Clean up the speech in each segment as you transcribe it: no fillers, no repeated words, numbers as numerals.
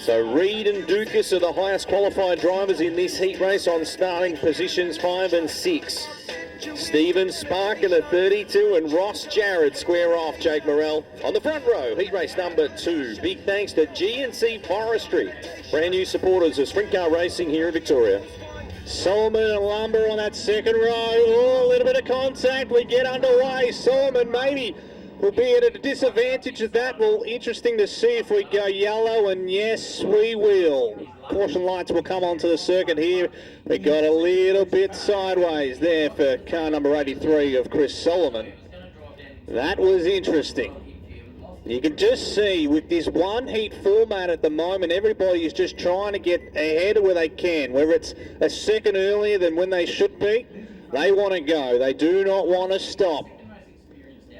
So Reed and Dukas are the highest qualified drivers in this heat race on starting positions 5 and 6. Stephen Spark in the 32 and Ross Jarrett square off Jake Morrell on the front row. Heat race number 2. Big thanks to G&C Forestry, brand new supporters of sprint car racing here in Victoria. Solomon and Lumber on that second row. Oh, a little bit of contact. We get underway. Solomon maybe will be at a disadvantage of that. Well, interesting to see if we go yellow, and yes, we will. Caution lights will come onto the circuit here. We got a little bit sideways there for car number 83 of Chris Solomon. That was interesting. You can just see with this one heat format at the moment, everybody is just trying to get ahead of where they can. Whether it's a second earlier than when they should be, they want to go. They do not want to stop.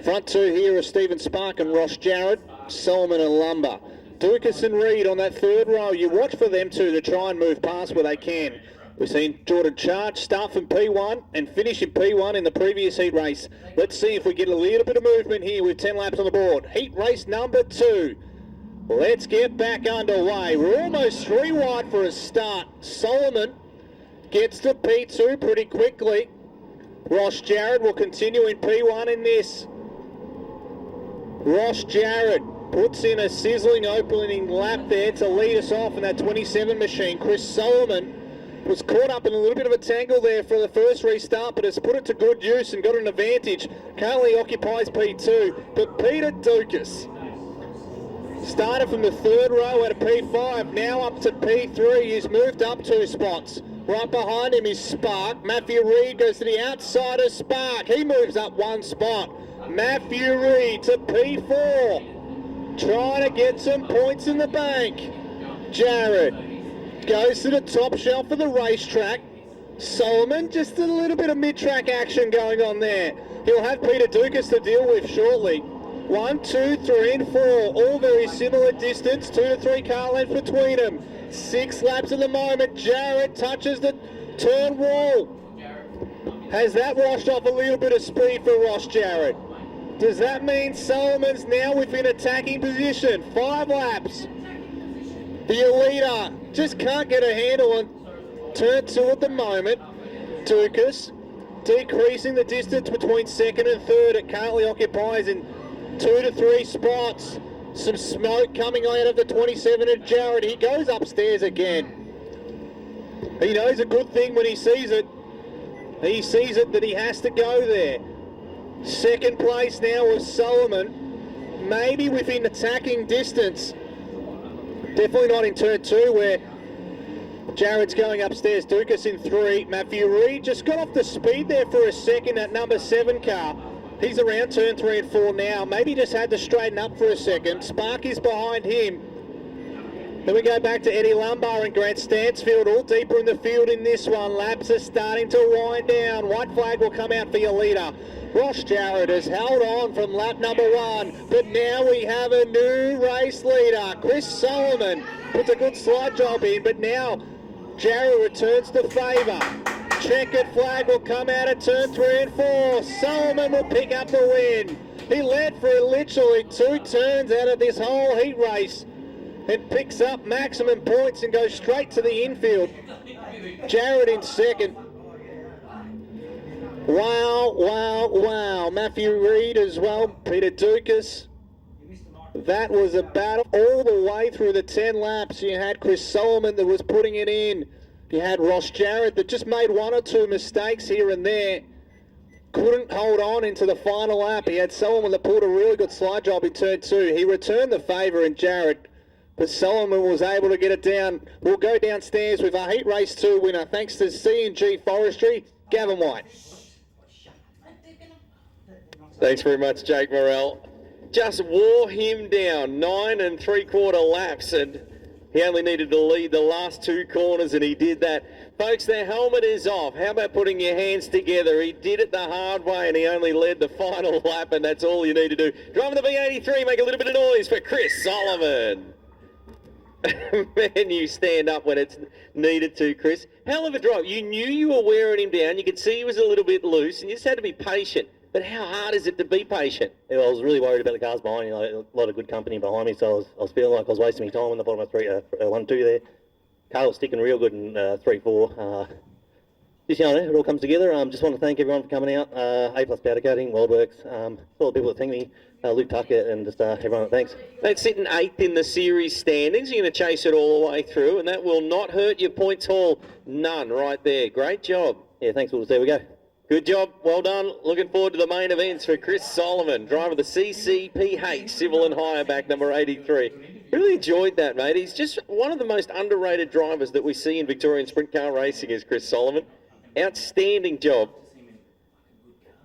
Front two here are Stephen Spark and Ross Jarrett, Solomon and Lumber. Dukas and Reed on that third row. You watch for them two to try and move past where they can. We've seen Jordan Charge start from P1 and finish in P1 in the previous heat race. Let's see if we get a little bit of movement here with 10 laps on the board. Heat race number 2. Let's get back underway. We're almost 3 wide for a start. Solomon gets to P2 pretty quickly. Ross Jarrett will continue in P1 in this. Ross Jarrett puts in a sizzling opening lap there to lead us off in that 27 machine. Chris Solomon was caught up in a little bit of a tangle there for the first restart, but has put it to good use and got an advantage. Currently occupies P2, but Peter Dukas started from the third row at a P5, now up to P3. He's moved up 2 spots. Right behind him is Spark. Matthew Reed goes to the outside of Spark. He moves up 1 spot. Matthew Reed to P4. Trying to get some points in the bank. Jarrett goes to the top shelf of the racetrack. Solomon, just a little bit of mid-track action going on there. He'll have Peter Dukas to deal with shortly. 1, 2, 3 and 4, all very similar distance, 2 to 3 car lengths between them. 6 laps at the moment. Jarrett touches the turn wall. Has that washed off a little bit of speed for Ross Jarrett? Does that mean Solomon's now within attacking position? 5 laps. The Elita just can't get a handle on turn 2 at the moment. Dukas decreasing the distance between second and third. It currently occupies in 2 to 3 spots. Some smoke coming out of the 27 of Jarrett. He goes upstairs again. He knows a good thing when he sees it. He sees it that he has to go there. Second place now with Solomon. Maybe within attacking distance. Definitely not in turn 2 where Jarrett's going upstairs. Dukas in 3. Matthew Reed just got off the speed there for a second at number 7 car. He's around turn 3 and 4 now. Maybe just had to straighten up for a second. Spark is behind him. Then we go back to Eddie Lumbar and Grant Stansfield, all deeper in the field in this one. Laps are starting to wind down. White flag will come out for your leader. Ross Jarrett has held on from lap number 1, but now we have a new race leader. Chris Solomon puts a good slide job in, but now Jarrett returns to favour. Checkered flag will come out at turn 3 and 4. Solomon will pick up the win. He led for literally 2 turns out of this whole heat race and picks up maximum points and goes straight to the infield. Jarrett in second. Wow, wow, wow. Matthew Reed as well. Peter Dukas. That was a battle all the way through the 10 laps. You had Chris Solomon that was putting it in. You had Ross Jarrett that just made 1 or 2 mistakes here and there. Couldn't hold on into the final lap. He had Solomon that pulled a really good slide job in turn 2. He returned the favour in Jarrett, but Solomon was able to get it down. We'll go downstairs with our Heat Race 2 winner, thanks to C&G Forestry, Gavin White. Thanks very much, Jake Morrell. Just wore him down, 9 3/4 laps, and he only needed to lead the last 2 corners, and he did that. Folks, their helmet is off. How about putting your hands together? He did it the hard way, and he only led the final lap, and that's all you need to do. Driving the V83, make a little bit of noise for Chris Solomon. Man, you stand up when it's needed to, Chris. Hell of a drive. You knew you were wearing him down. You could see he was a little bit loose, and you just had to be patient. but how hard is it to be patient? Yeah, I was really worried about the cars behind me. A lot of good company behind me, so I was feeling like I was wasting my time in the bottom of 1-2 there. Car was sticking real good in 3-4. Just, it all comes together. Just want to thank everyone for coming out. A+ Powder Coating, WorldWorks, all the people that thank me, Luke Tuckett, and just everyone. Thanks. That's sitting 8th in the series standings. You're going to chase it all the way through, and that will not hurt your points haul. None right there. Great job. Yeah, thanks. We'll see. We go. Good job. Well done. Looking forward to the main events for Chris Solomon, driver of the CCPH, Civil and Hire, back number 83. Really enjoyed that, mate. He's just one of the most underrated drivers that we see in Victorian sprint car racing is Chris Solomon. Outstanding job.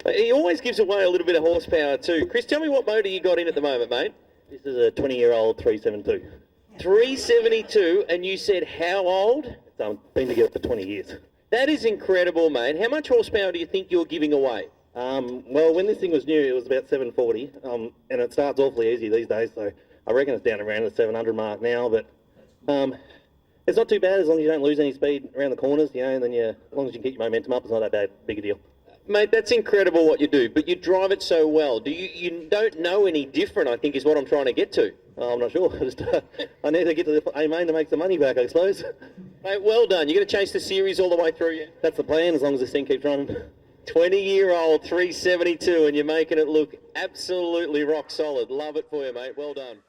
He always gives away a little bit of horsepower too. Chris, tell me what motor you got in at the moment, mate. This is a 20-year-old 372. 372, and you said how old? It's been together for 20 years. That is incredible, mate. How much horsepower do you think you're giving away? Well, when this thing was new, it was about 740, and it starts awfully easy these days, so I reckon it's down around the 700 mark now, but it's not too bad as long as you don't lose any speed around the corners, and then as long as you get your momentum up, it's not that big a deal. Mate, that's incredible what you do, but you drive it so well. You don't know any different, I think, is what I'm trying to get to. I'm not sure. I need to get to the A main to make some money back, I suppose. Mate, well done. You're going to chase the series all the way through, yeah? That's the plan, as long as this thing keeps running. 20-year-old 372, and you're making it look absolutely rock solid. Love it for you, mate. Well done.